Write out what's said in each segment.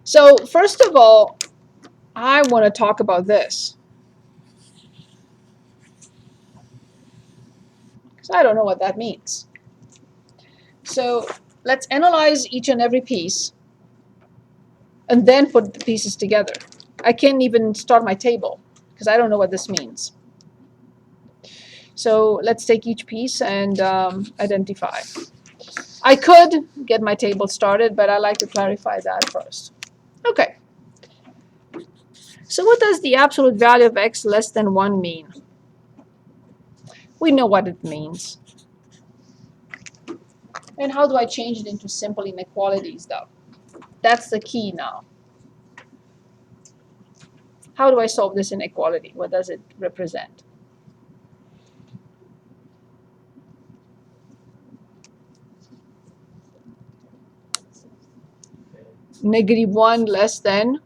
So first of all, I want to talk about this. Because I don't know what that means. So let's analyze each and every piece and then put the pieces together. I can't even start my table because I don't know what this means. So let's take each piece and identify. I could get my table started, but I like to clarify that first. Okay. So what does the absolute value of x less than 1 mean? We know what it means. And how do I change it into simple inequalities, though? That's the key now. How do I solve this inequality? What does it represent? -1 less than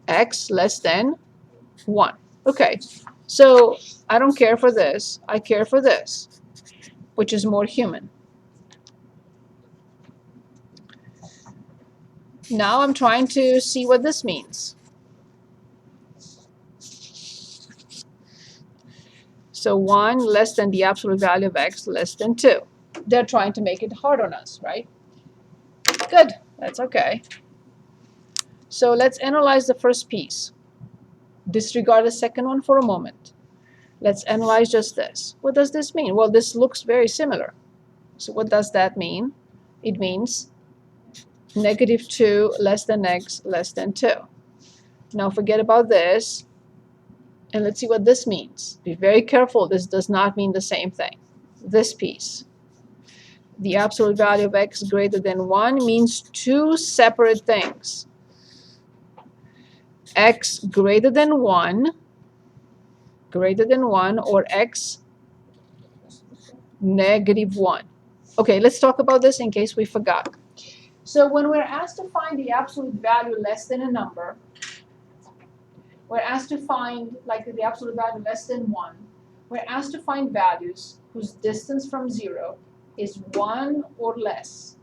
x less than 1. Okay, so I don't care for this. I care for this, which is more human. Now I'm trying to see what this means. So 1 less than the absolute value of x less than 2. They're trying to make it hard on us, right? Good, that's okay. So let's analyze the first piece. Disregard the second one for a moment. Let's analyze just this. What does this mean? Well, this looks very similar. So what does that mean? It means -2 less than x less than 2. Now forget about this, and let's see what this means. Be very careful. This does not mean the same thing. This piece. The absolute value of x greater than 1 means two separate things. X greater than 1, or x -1. Okay, let's talk about this in case we forgot. So when we're asked to find the absolute value less than a number, we're asked to find, like, the absolute value less than 1, we're asked to find values whose distance from 0 is 1 or less.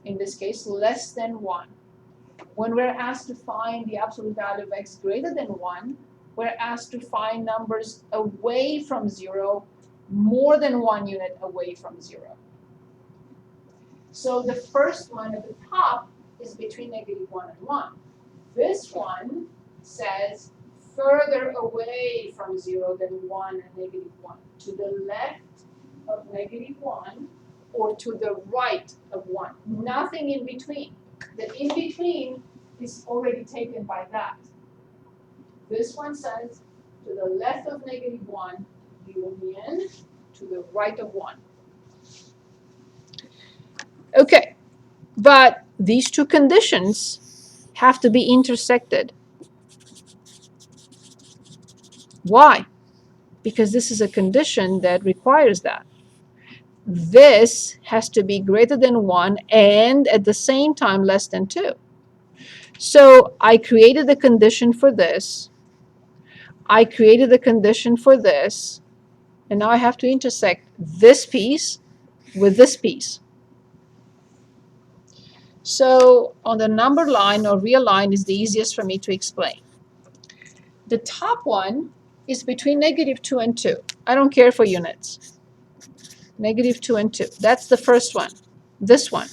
In this case, less than 1. When we're asked to find the absolute value of x greater than 1, we're asked to find numbers away from 0, more than 1 unit away from 0. So the first one at the top is between -1 and 1. This one says further away from 0 than 1 and -1, to the left of -1 or to the right of 1. Nothing in between. The in between is already taken by that. This one says to the left of -1 union to the right of 1. Okay, but these two conditions have to be intersected. Why? Because this is a condition that requires that. This has to be greater than 1 and at the same time less than 2. So I created the condition for this. I created the condition for this. And now I have to intersect this piece with this piece. So on the number line or real line is the easiest for me to explain. The top one is between -2 and 2. I don't care for units. -2 and 2. That's the first one. This one.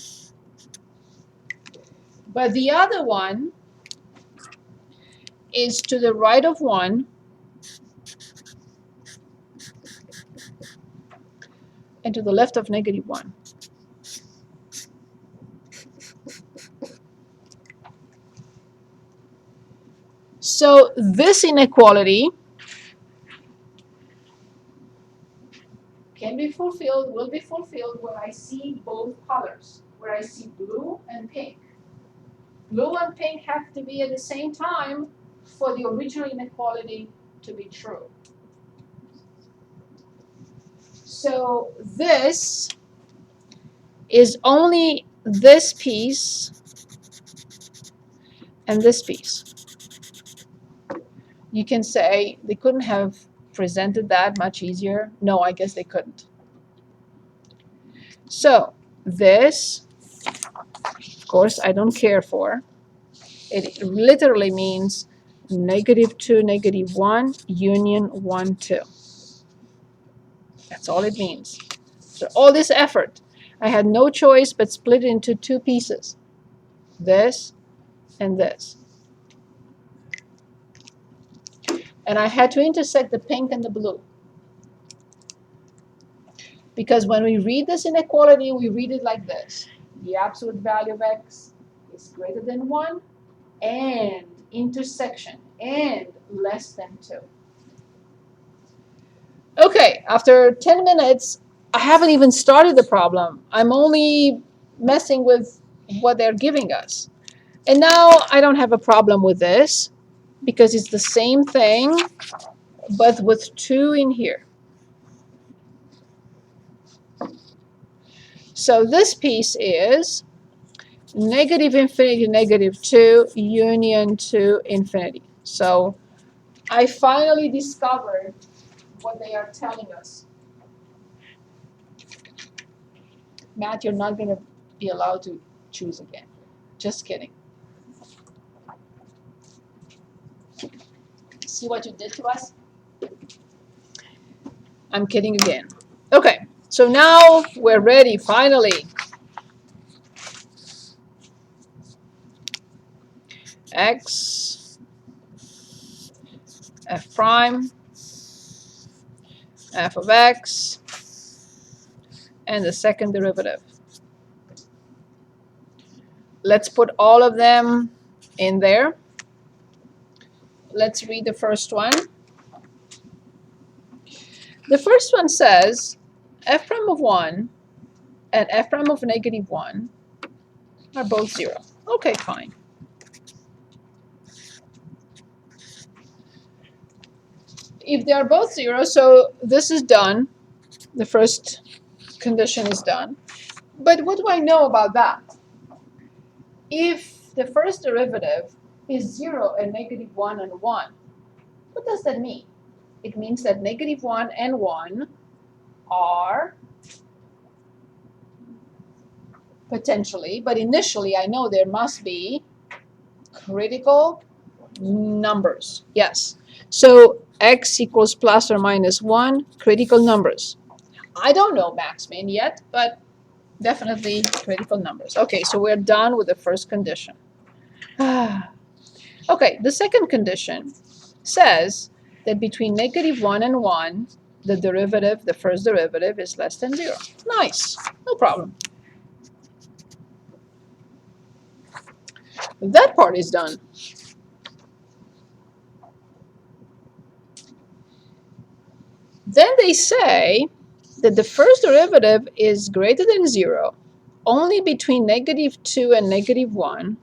But the other one is to the right of 1 and to the left of -1. So this inequality can be fulfilled, will be fulfilled when I see both colors, where I see blue and pink. Blue and pink have to be at the same time for the original inequality to be true. So this is only this piece and this piece. You can say they couldn't have presented that much easier. No, I guess they couldn't. So this of course, I don't care for. It literally means -2, -1, union 1, 2. That's all it means. So all this effort, I had no choice but split it into two pieces. This and this. And I had to intersect the pink and the blue. Because when we read this inequality, we read it like this. The absolute value of x is greater than 1 and intersection and less than 2. Okay, after 10 minutes, I haven't even started the problem. I'm only messing with what they're giving us. And now I don't have a problem with this because it's the same thing, but with 2 in here. So this piece is -∞, -2, union to infinity. So I finally discovered what they are telling us. Matt, you're not going to be allowed to choose again. Just kidding. See what you did to us? I'm kidding again. Okay, so now we're ready, finally. X, f prime, f of x, and the second derivative. Let's put all of them in there. Let's read the first one. The first one says f prime of 1 and f prime of -1 are both 0. Okay, fine. If they are both 0, so this is done. The first condition is done. But what do I know about that? If the first derivative is 0 and -1 and 1, what does that mean? It means that -1 and 1 are potentially, but initially I know there must be critical numbers. Yes. So x equals plus or minus 1, critical numbers. I don't know max min yet, but definitely critical numbers. Okay, so we're done with the first condition. Okay, the second condition says that between -1 and 1, the derivative, the first derivative, is less than 0. Nice, no problem. That part is done. Then they say that the first derivative is greater than 0 only between -2 and -1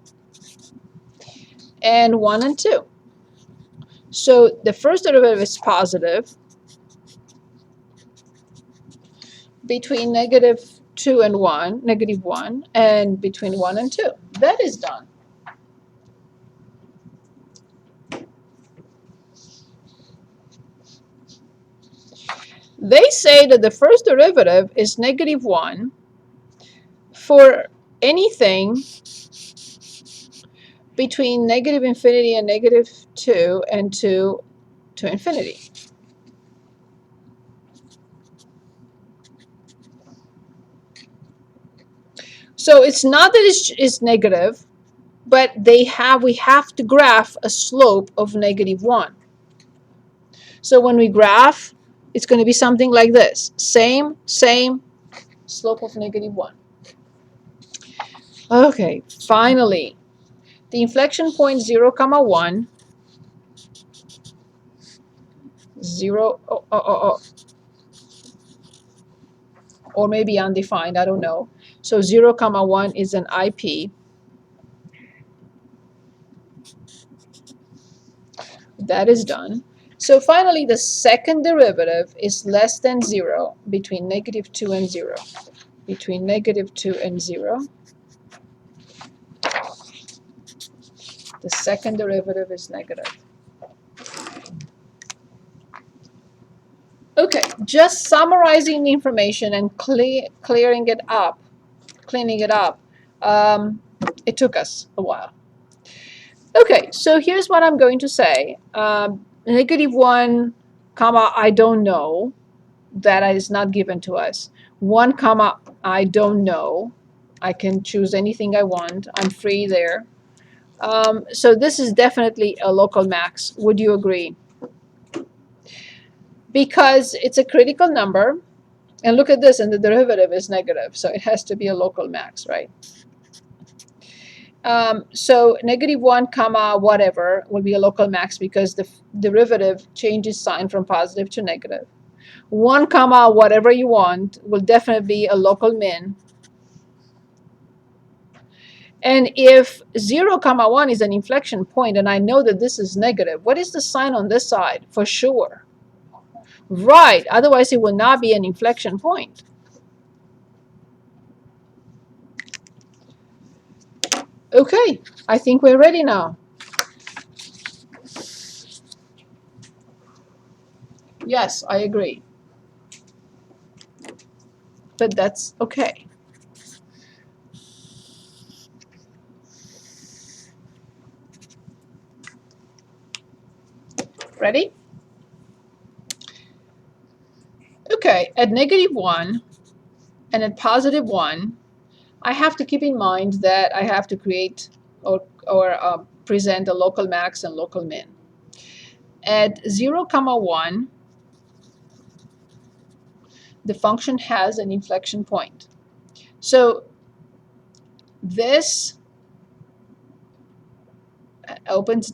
and 1 and 2. So the first derivative is positive between -2 and 1, -1, and between 1 and 2. That is done. They say that the first derivative is -1 for anything between -infinity and -2 and 2 to infinity. So it's not that it's negative, but we have to graph a slope of -1. So when we graph, it's going to be something like this. Same, slope of -1. Okay, finally, the inflection point 0, 1, 0, or maybe undefined, I don't know. So 0, 1 is an IP. That is done. So finally, the second derivative is less than 0 between -2 and 0. Between -2 and 0, the second derivative is negative. Okay, just summarizing the information and cleaning it up. It took us a while. Okay, so here's what I'm going to say. -1, comma, I don't know. That is not given to us. 1, comma, I don't know. I can choose anything I want. I'm free there. So this is definitely a local max. Would you agree? Because it's a critical number. And look at this, and the derivative is negative. So it has to be a local max, right? So -1, comma, whatever will be a local max because the derivative changes sign from positive to negative. 1, comma, whatever you want will definitely be a local min. And if 0, comma 1 is an inflection point, and I know that this is negative, what is the sign on this side? For sure. Right, otherwise it will not be an inflection point. Okay, I think we're ready now. Yes, I agree. But that's okay. Ready? Okay, at -1 and at +1, I have to keep in mind that I have to create or present a local max and local min. At 0, comma 1, the function has an inflection point. So this opens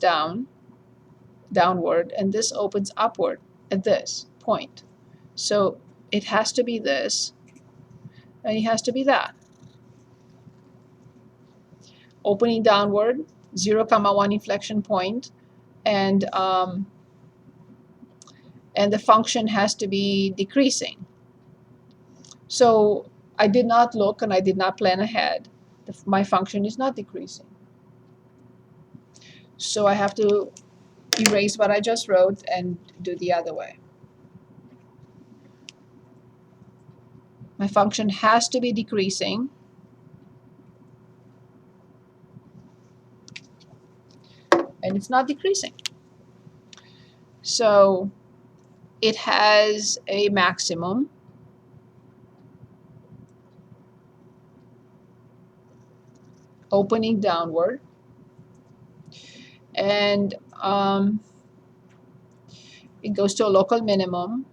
downward, and this opens upward at this point. So it has to be this, and it has to be that. Opening downward, 0, comma 1 inflection point, and the function has to be decreasing. So I did not look and I did not plan ahead. My function is not decreasing. So I have to erase what I just wrote and do the other way. My function has to be decreasing. And it's not decreasing. So it has a maximum. Opening downward. And it goes to a local minimum.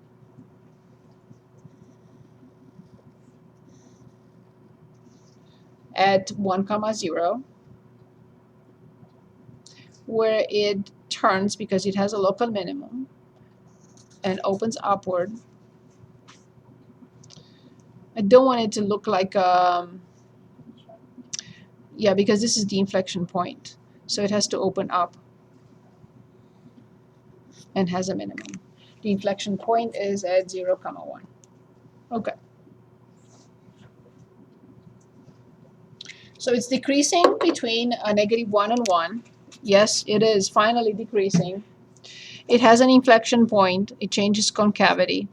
At 1, comma 0. Where it turns because it has a local minimum and opens upward. I don't want it to look like yeah, because this is the inflection point. So it has to open up and has a minimum. The inflection point is at 0, comma 1. Okay. So it's decreasing between a -1 and 1. Yes, it is finally decreasing. It has an inflection point. It changes concavity.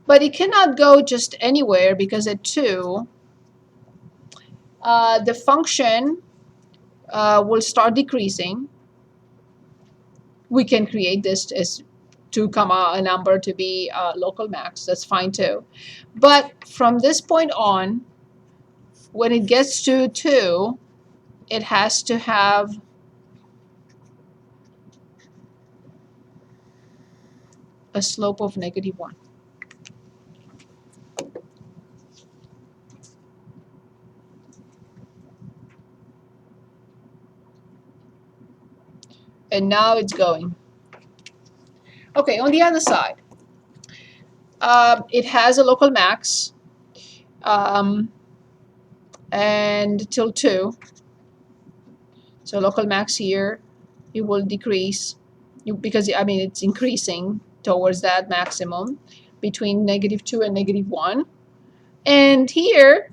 But it cannot go just anywhere because at 2, the function will start decreasing. We can create this as 2, comma a number to be local max. That's fine too. But from this point on, when it gets to 2, it has to have a slope of -1. And now it's going. Okay, on the other side, it has a local max and till 2. So local max here, it will decrease because I mean it's increasing towards that maximum between -2 and -1. And here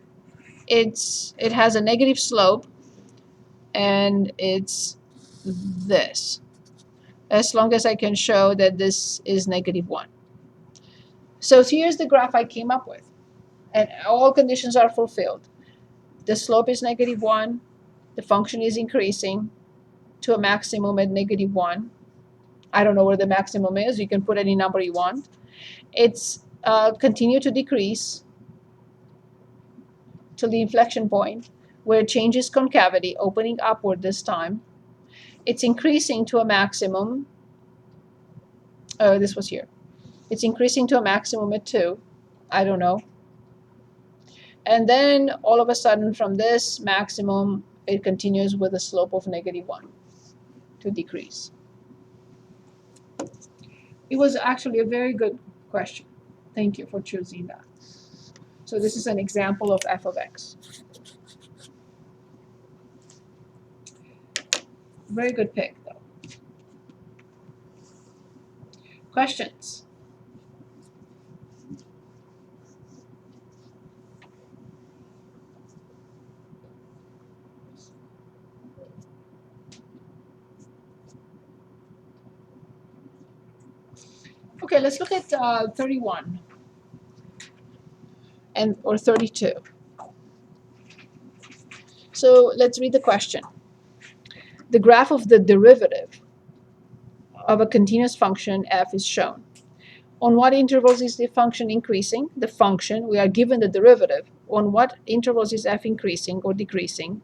it has a negative slope, and it's this, as long as I can show that this is -1. So here's the graph I came up with. and all conditions are fulfilled. The slope is -1, the function is increasing to a maximum at -1. I don't know where the maximum is. You can put any number you want. It's continue to decrease to the inflection point where it changes concavity, opening upward this time. It's increasing to a maximum. Oh, this was here. It's increasing to a maximum at 2. I don't know. And then all of a sudden from this maximum, it continues with a slope of -1 to decrease. It was actually a very good question. Thank you for choosing that. So this is an example of f of x. Very good pick, though. Questions? Okay, let's look at 31 or 32. So let's read the question. The graph of the derivative of a continuous function f is shown. On what intervals is the function increasing? The function, we are given the derivative. On what intervals is f increasing or decreasing?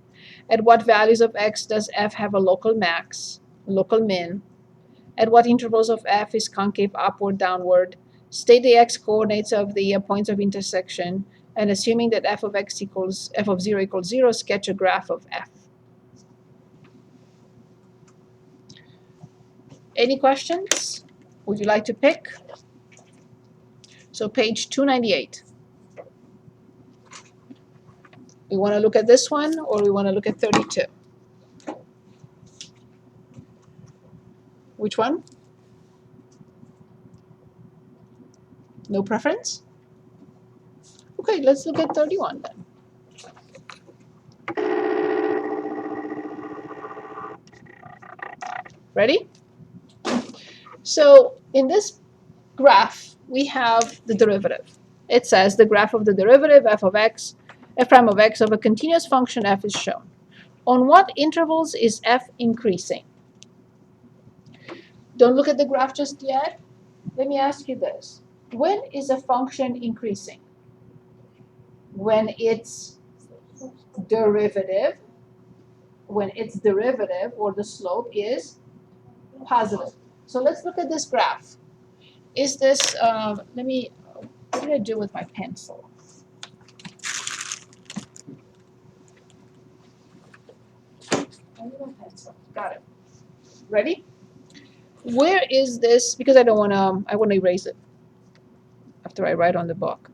At what values of x does f have a local max, local min? At what intervals of f is concave upward, downward? State the x coordinates of the points of intersection, and assuming that f of 0 equals 0, sketch a graph of f. Any questions? Would you like to pick? So page 298. We want to look at this one, or we want to look at 32? Which one? No preference? Okay, let's look at 31 then. Ready? So in this graph, we have the derivative. It says the graph of the derivative f prime of x of a continuous function f is shown. On what intervals is f increasing? Don't look at the graph just yet. Let me ask you this. When is a function increasing? When its derivative or the slope is positive. So let's look at this graph. Is this, what did I do with my pencil? Got it. Ready? Where is this? Because I want to erase it after I write on the book.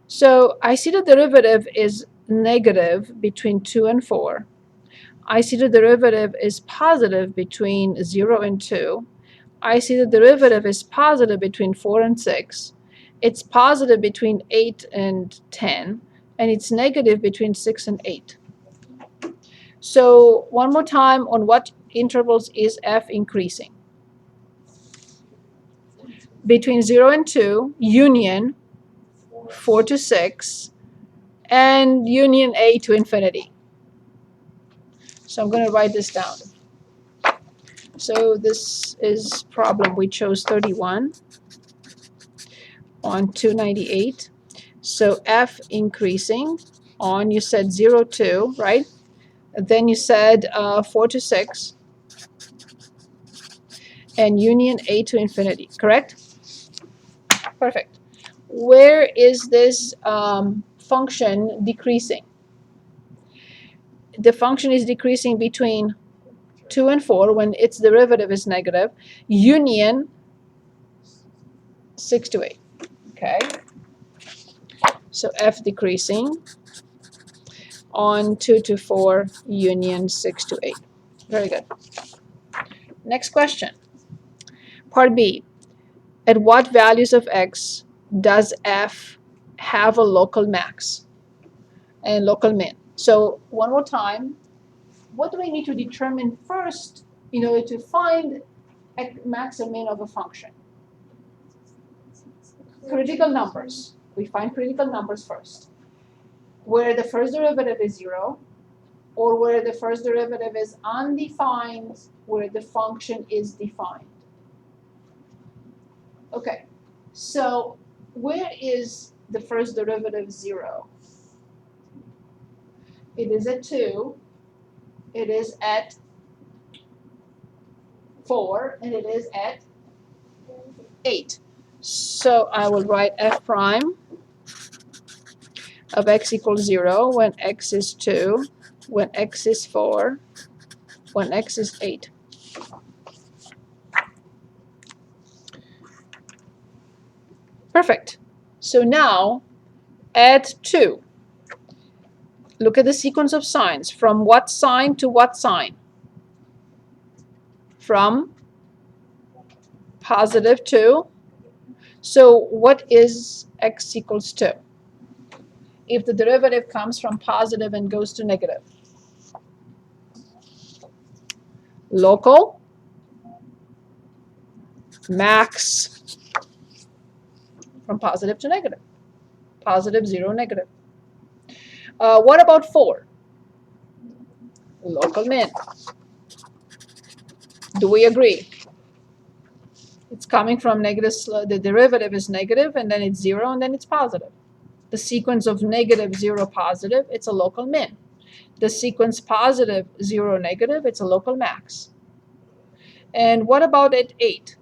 So I see the derivative is negative between 2 and 4. I see the derivative is positive between 0 and 2. I see the derivative is positive between 4 and 6. It's positive between 8 and 10. And it's negative between 6 and 8. So one more time, on what intervals is f increasing? Between 0 and 2, union 4 to 6, and union a to infinity. So I'm going to write this down. So this is problem. We chose 31 on 298. So f increasing on, you said 0, 2, right? Then you said 4 to 6. And union a to infinity, correct? Perfect. Where is this function decreasing? The function is decreasing between 2 and 4 when its derivative is negative, union 6 to 8. Okay. So f decreasing on 2 to 4, union 6 to 8. Very good. Next question. Part B. At what values of x does f have a local max and local min? So one more time, what do we need to determine first in order to find a max and min of a function? Critical numbers. We find critical numbers first. Where the first derivative is 0, or where the first derivative is undefined, where the function is defined. Okay, so where is the first derivative 0? It is at 2, it is at 4, and it is at 8. So I will write f prime of x equals 0 when x is 2, when x is 4, when x is 8. Perfect. So now add 2. Look at the sequence of signs. From what sign to what sign? From positive 2. So what is x equals 2? If the derivative comes from positive and goes to negative. Local, max, from positive to negative. Positive, 0, negative. What about 4? Local min. Do we agree? It's coming from negative, the derivative is negative, and then it's 0, and then it's positive. The sequence of negative, 0, positive, it's a local min. The sequence positive, 0, negative, it's a local max. And what about at 8?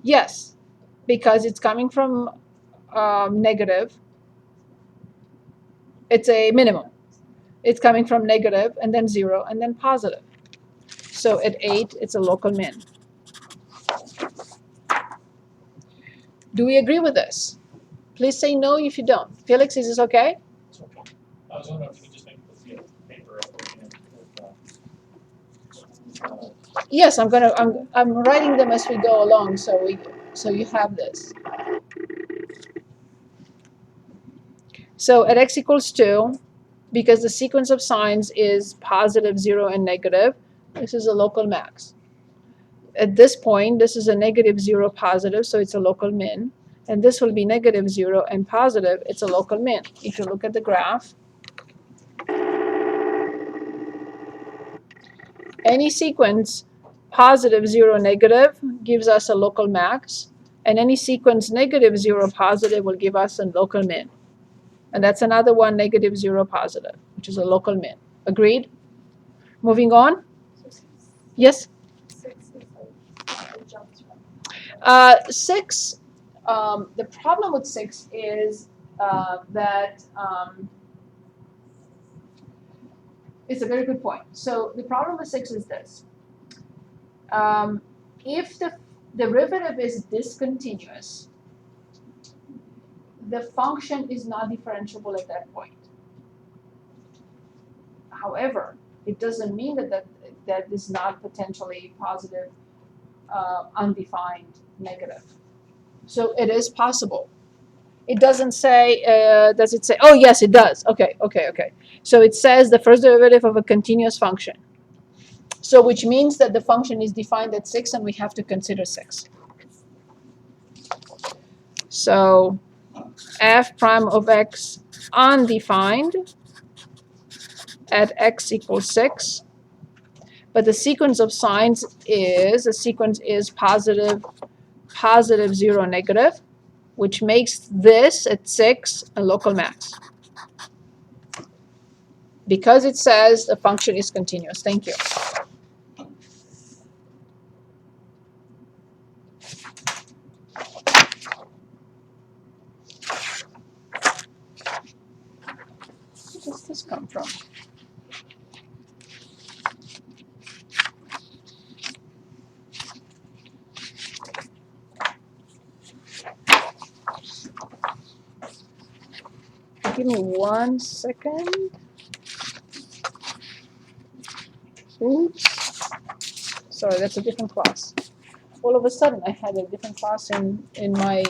Yes, because it's coming from negative. It's a minimum. It's coming from negative, and then 0, and then positive. So at 8, it's a local min. Do we agree with this? Please say no if you don't. Felix, is this okay? It's okay. I was wondering if you could just make the paper up. Yes, I'm writing them as we go along, so you have this. So at x equals 2, because the sequence of signs is positive, 0, and negative, this is a local max. At this point, this is a negative 0, positive, so it's a local min. And this will be negative 0 and positive, it's a local min. If you look at the graph, any sequence positive, 0, negative gives us a local max, and any sequence negative 0, positive will give us a local min. And that's another one, negative 0, positive, which is a local min. Agreed? Moving on? Yes? 6, the problem with 6 is that it's a very good point. So the problem with 6 is this. If the derivative is discontinuous, the function is not differentiable at that point. However, it doesn't mean that is not potentially positive, undefined, negative. So it is possible. It doesn't say, does it say, oh yes, it does. Okay. So it says the first derivative of a continuous function. So which means that the function is defined at 6 and we have to consider 6. So f prime of x undefined at x equals 6. But the sequence of signs is, positive, 0, negative, which makes this at 6 a local max. Because it says the function is continuous. Thank you. Where does this come from? Give me 1 second. Oops. Sorry, that's a different class. All of a sudden, I had a different class in my...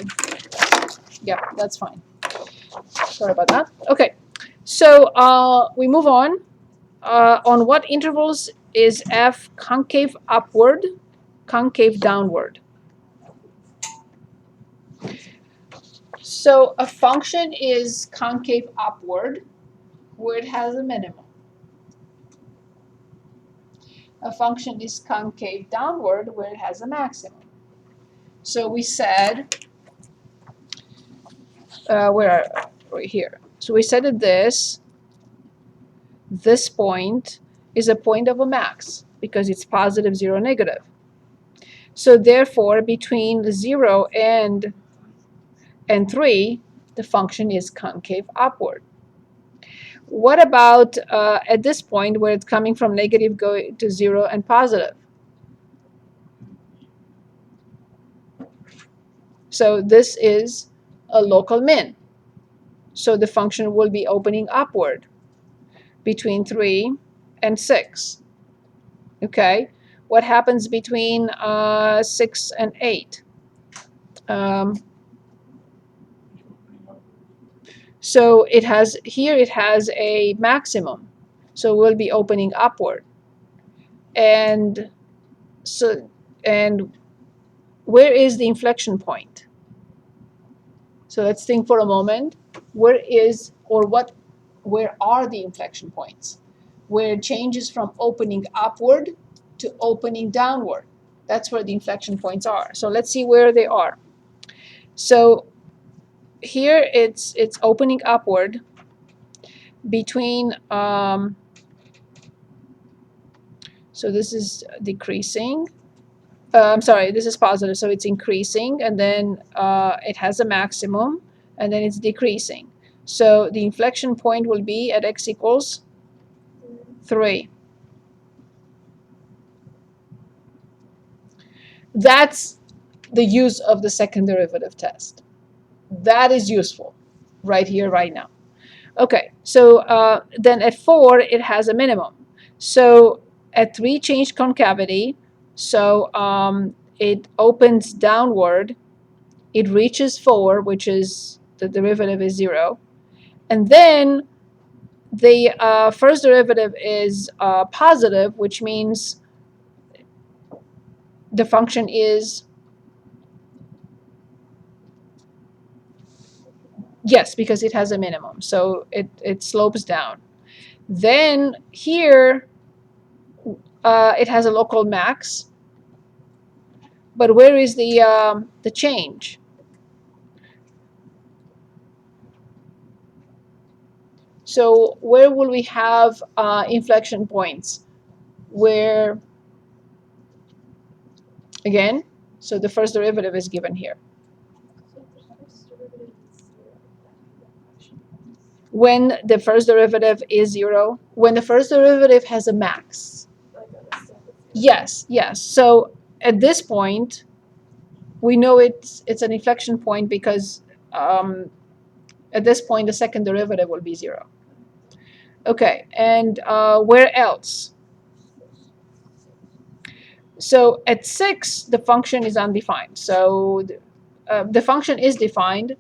Yeah, that's fine. Sorry about that. Okay, so we move on. On what intervals is f concave upward, concave downward? So a function is concave upward where it has a minimum. A function is concave downward where it has a maximum. So we said, right here. So we said that this point is a point of a max because it's positive, 0, negative. So therefore, between 0 and 3, the function is concave upward. What about at this point where it's coming from negative going to 0 and positive? So this is a local min. So the function will be opening upward between 3 and 6. Okay, what happens between 6 and 8? So it has a maximum, so we'll be opening upward. And where is the inflection point? So let's think for a moment. Where are the inflection points? Where it changes from opening upward to opening downward. That's where the inflection points are. So let's see where they are. So here it's opening upward between so this is decreasing. I'm sorry, this is positive, so it's increasing, and then it has a maximum, and then it's decreasing. So the inflection point will be at x equals 3. That's the use of the second derivative test. That is useful right here, right now. Okay, so then at 4, it has a minimum. So at 3, change concavity. So it opens downward. It reaches 4, which is the derivative is 0. And then the first derivative is positive, which means the function is, yes, because it has a minimum. So it slopes down. Then here, it has a local max. But where is the change? So where will we have inflection points? Where, again, so the first derivative is given here. When the first derivative is 0, when the first derivative has a max. Yes, yes. So at this point, we know it's an inflection point because at this point, the second derivative will be 0. Okay, and where else? So at 6, the function is undefined. So the function is defined,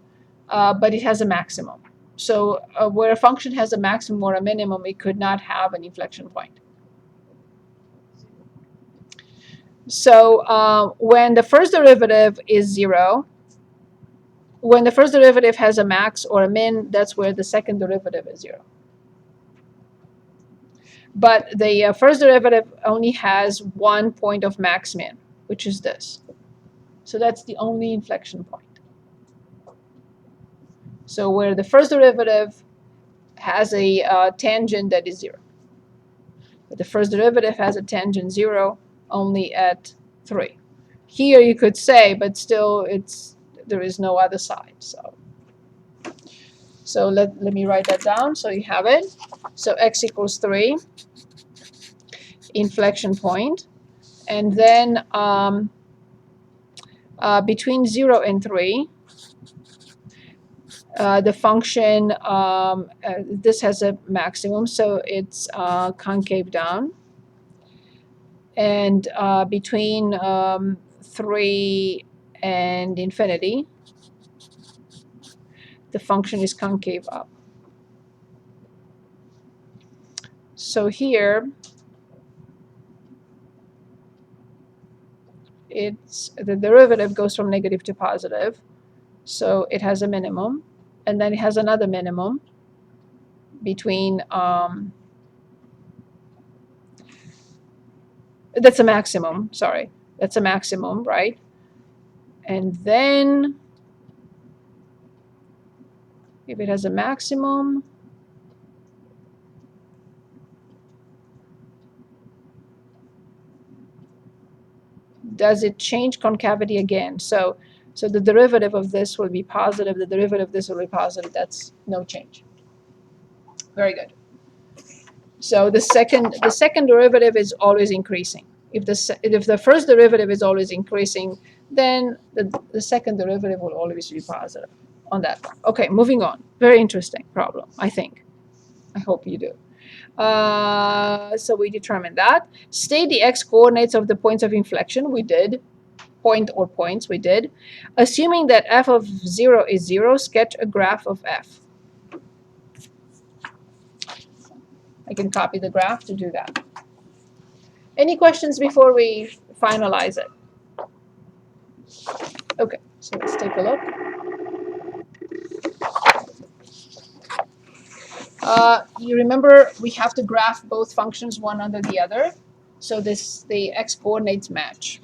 but it has a maximum. So where a function has a maximum or a minimum, it could not have an inflection point. So when the first derivative is 0, when the first derivative has a max or a min, that's where the second derivative is 0. But the first derivative only has one point of max min, which is this. So that's the only inflection point. So where the first derivative has a tangent that is 0. But the first derivative has a tangent 0 only at 3. Here you could say, but still there is no other side. So let me write that down so you have it. So x equals 3, inflection point. And then between 0 and 3, the function, this has a maximum, so it's concave down. And between 3 and infinity, the function is concave up. So here, the derivative goes from negative to positive. So it has a minimum, and then it has another minimum between, that's a maximum, sorry. That's a maximum, right? And then if it has a maximum, does it change concavity again? So the derivative of this will be positive, the derivative of this will be positive. That's no change. Very good. So the second derivative is always increasing. If the first derivative is always increasing, then the second derivative will always be positive on that one. Okay, moving on. Very interesting problem, I think. I hope you do. So we determined that. State the x coordinates of the points of inflection. We did. Point or points, we did. Assuming that f of 0 is 0, sketch a graph of f. I can copy the graph to do that. Any questions before we finalize it? Okay, so let's take a look. You remember we have to graph both functions one under the other, so the x coordinates match.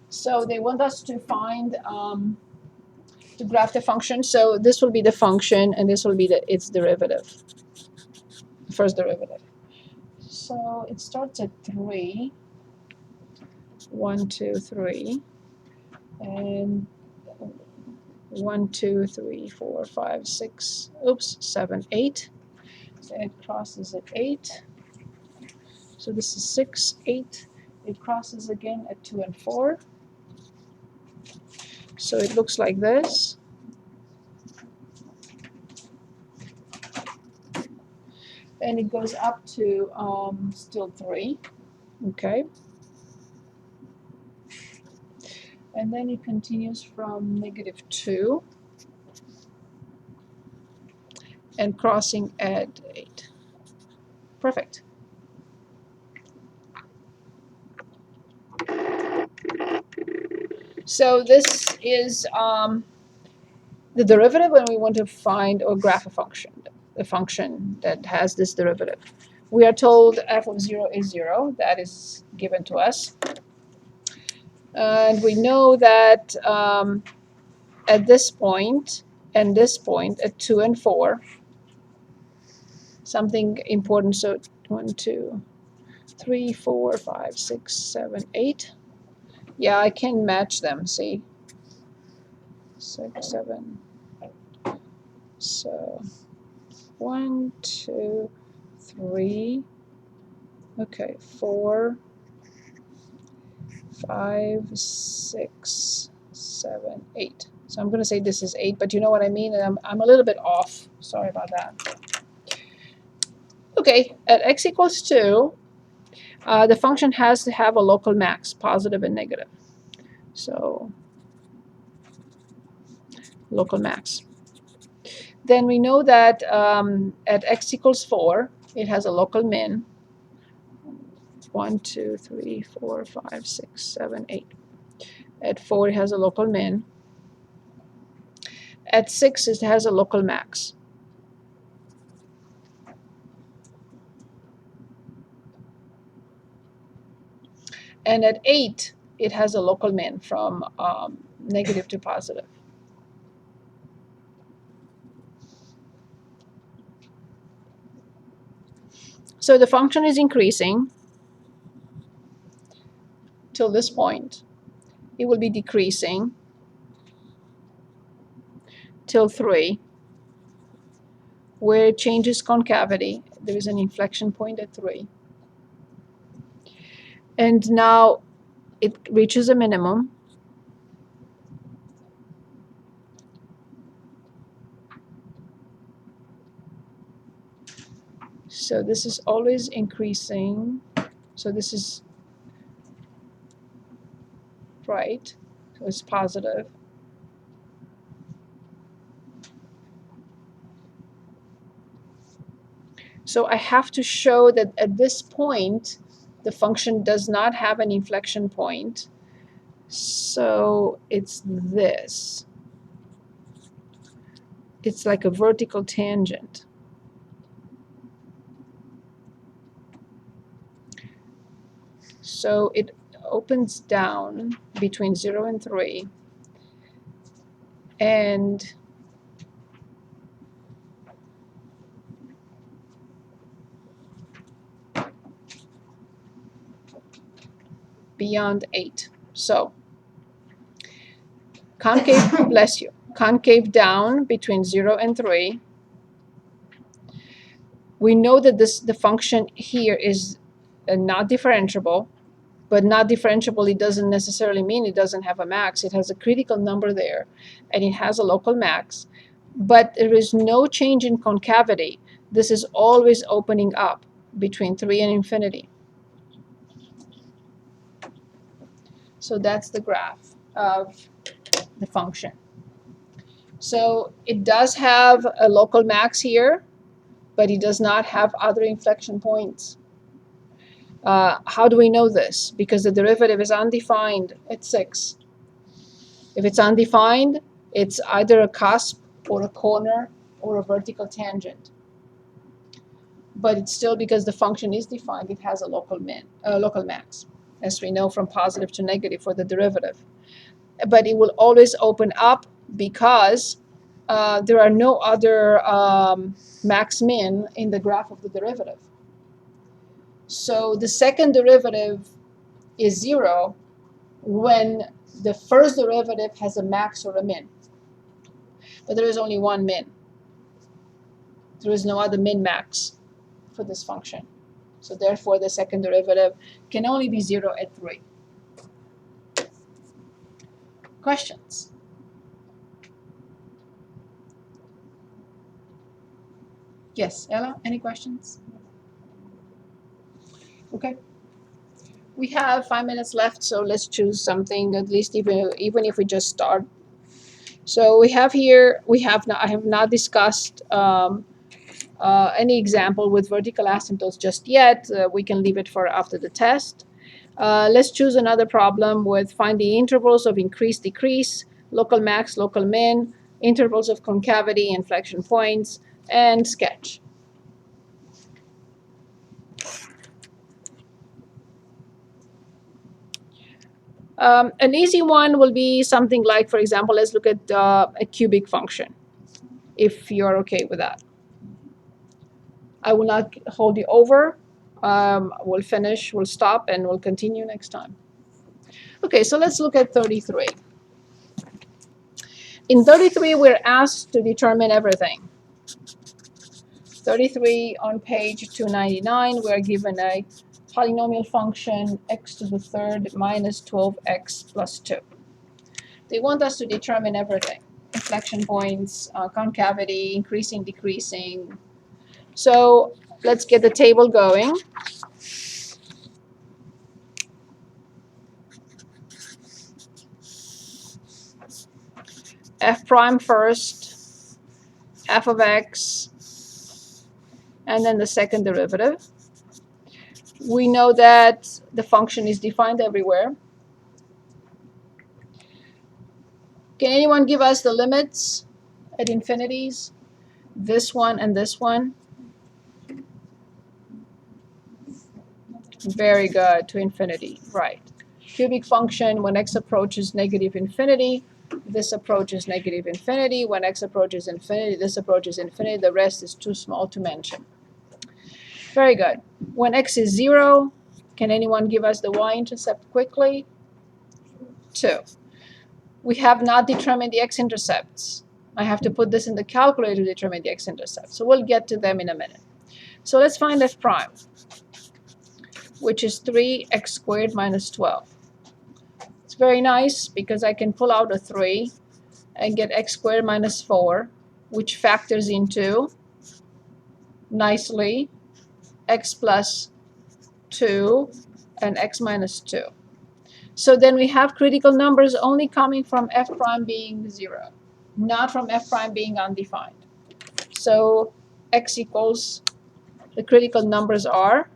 So they want us to find to graph the function. So this will be the function, and this will be its derivative, first derivative. So it starts at 3. 1, 2, 3, and 1, 2, 3, 4, 5, 6, oops, 7, 8. So it crosses at 8. So this is 6, 8. It crosses again at 2 and 4. So it looks like this. And it goes up to still 3. Okay. And then it continues from -2 and crossing at 8. Perfect. So this is the derivative when we want to find or graph a function, the function that has this derivative. We are told f of 0 is 0. That is given to us. And we know that at this point and this point, at 2 and 4, something important. So 1, 2, 3, 4, 5, 6, 7, 8. Yeah, I can match them, see? 6, 7. So 1, 2, 3. Okay, 4, 5, 6, 7, 8. So I'm going to say this is 8, but you know what I mean? And I'm a little bit off. Sorry about that. Okay, at x equals 2, the function has to have a local max, positive and negative. So local max. Then we know that at x equals 4, it has a local min. 1, 2, 3, 4, 5, 6, 7, 8. At 4, it has a local min. At 6, it has a local max. And at 8, it has a local min from negative to positive. So the function is increasing till this point. It will be decreasing till 3, where it changes concavity. There is an inflection point at 3. And now it reaches a minimum. So this is always increasing. So this is right? So it's positive. So I have to show that at this point, the function does not have an inflection point. So it's this. It's like a vertical tangent. So it opens down between 0 and 3. And beyond 8. So concave, bless you, concave down between 0 and 3. We know that the function here is not differentiable, but not differentiable, it doesn't necessarily mean it doesn't have a max. It has a critical number there, and it has a local max, but there is no change in concavity. This is always opening up between 3 and infinity. So that's the graph of the function. So it does have a local max here, but it does not have other inflection points. How do we know this? Because the derivative is undefined at 6. If it's undefined, it's either a cusp or a corner or a vertical tangent. But it's still, because the function is defined, it has a local max, as we know from positive to negative for the derivative. But it will always open up because there are no other max min in the graph of the derivative. So the second derivative is 0 when the first derivative has a max or a min. But there is only one min. There is no other min-max for this function. So therefore, the second derivative can only be 0 at 3. Questions? Yes, Ella, any questions? Okay. We have 5 minutes left, so let's choose something, at least even if we just start. So we have here, I have not discussed any example with vertical asymptotes just yet. We can leave it for after the test. Let's choose another problem with find the intervals of increase, decrease, local max, local min, intervals of concavity, inflection points, and sketch. An easy one will be something like, for example, let's look at a cubic function, if you're okay with that. I will not hold you over. We'll finish, we'll stop, and we'll continue next time. Okay, so let's look at 33. In 33, we're asked to determine everything. 33 on page 299, we're given a polynomial function x to the third minus 12x plus 2. They want us to determine everything. Inflection points, concavity, increasing, decreasing. So let's get the table going. F prime first, f of x, and then the second derivative. We know that the function is defined everywhere. Can anyone give us the limits at infinities? This one and this one. Very good, to infinity, right. Cubic function, when x approaches negative infinity, this approaches negative infinity. When x approaches infinity, this approaches infinity. The rest is too small to mention. Very good. When x is 0, can anyone give us the y-intercept quickly? 2. We have not determined the x-intercepts. I have to put this in the calculator to determine the x-intercept. So we'll get to them in a minute. So let's find f prime, which is 3x squared minus 12. It's very nice because I can pull out a 3 and get x squared minus 4, which factors into, nicely, x plus 2 and x minus 2. So then we have critical numbers only coming from f prime being 0, not from f prime being undefined. So x equals, the critical numbers are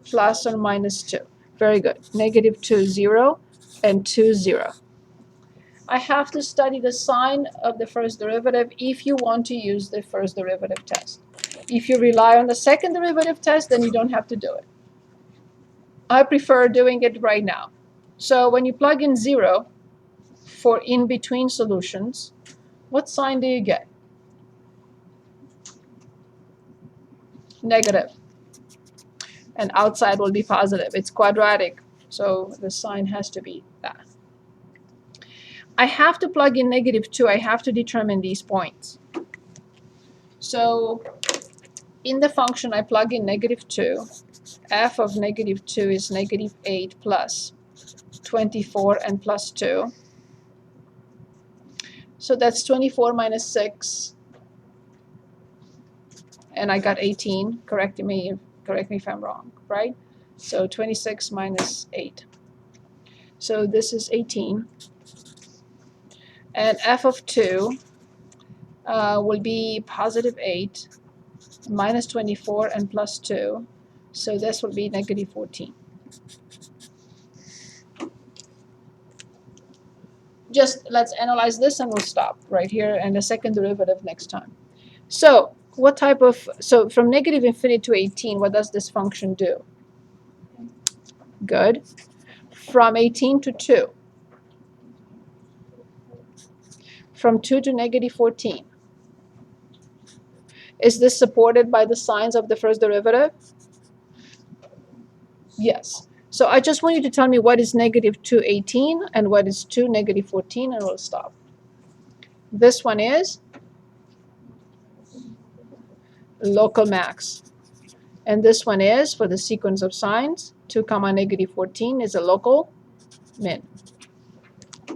plus or minus 2. Very good. Negative 2, 0, and 2, 0. I have to study the sign of the first derivative if you want to use the first derivative test. If you rely on the second derivative test, then you don't have to do it. I prefer doing it right now. So when you plug in 0 for in-between solutions, what sign do you get? Negative. And outside will be positive. It's quadratic, so the sign has to be that. I have to plug in negative 2. I have to determine these points. So in the function, I plug in negative 2. F of negative 2 is negative 8 plus 24 and plus 2. So that's 24 minus 6. And I got 18. Correct me if I'm wrong, right? So 26 minus 8. So this is 18. And f of 2 will be positive 8 minus 24 and plus 2. So this will be negative 14. Just let's analyze this and we'll stop right here and the second derivative next time. So what type of, so from negative infinity to 18, what does this function do? Good. From 18 to 2. From 2 to negative 14. Is this supported by the signs of the first derivative? Yes. So I just want you to tell me what is negative 2, 18 and what is 2, negative 14, and we'll stop. This one is local max. And this one is, for the sequence of signs, 2 comma negative 14 is a local min. How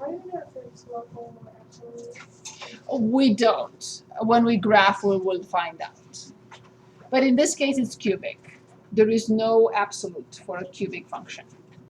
do you know if it's local or absolute? We don't. When we graph, we will find out. But in this case, it's cubic. There is no absolute for a cubic function.